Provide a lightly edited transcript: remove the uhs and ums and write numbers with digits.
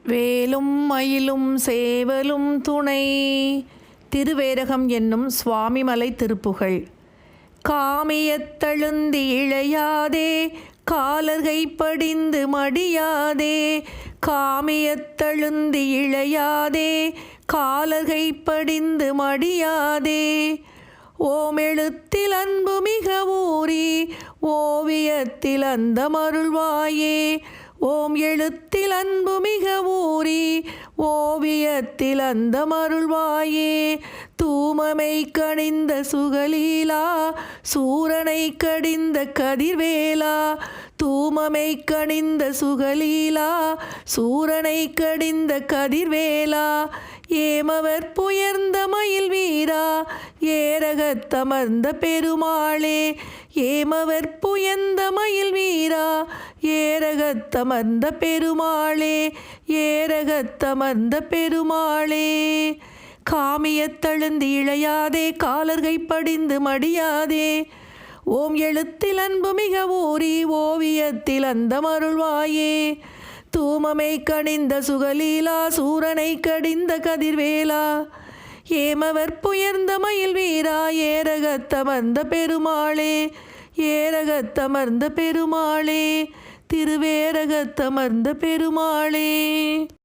வேலும் மயிலும் சேவலும் துணை. திருவேரகம் என்னும் சுவாமிமலை திருப்புகழ். காமியத்தழுந்தி இழையாதே காலர்கை படிந்து மடியாதே. காமியத்தழுந்தி இழையாதே காலர்கை படிந்து மடியாதே. ஓமெழுத்தில் அன்பு மிக ஊறி ஓவியத்தில் அந்த மருள்வாயே. ஓம் எழுத்தில் அன்பு மிக ஊறி ஓவியத்தில் அந்த மருள்வாயே. தூமமை கணிந்த சுகலீலா சூரனை கடிந்த கதிர்வேலா. தூமமை கணிந்த சுகலீலா சூரனை கடிந்த கதிர்வேலா. ஏமவர் புயர்ந்த மயில் வீரா ஏரகத்தமர்ந்த பெருமாளே. ஏமவர் புயர்ந்த மயில் வீரா ஏரகத்தமர்ந்த பெருமாளே. ஏரகத்தமர்ந்த பெருமாளே. காமியத்தழுந்தி இழையாதே காலர்கை படிந்து மடியாதே. ஓம் எழுத்தில் அன்பு மிக ஊறி ஓவியத்தில் அந்த மருள்வாயே. தூமமை கணிந்த சுகலீலா சூரனை கடிந்த கதிர்வேலா. ஏமவர் புயர்ந்த மயில் வீரா ஏரகத்தமர்ந்த பெருமாளே. ஏரகத்தமர்ந்த பெருமாளே. திருவேரகத்தமர்ந்த பெருமாளே.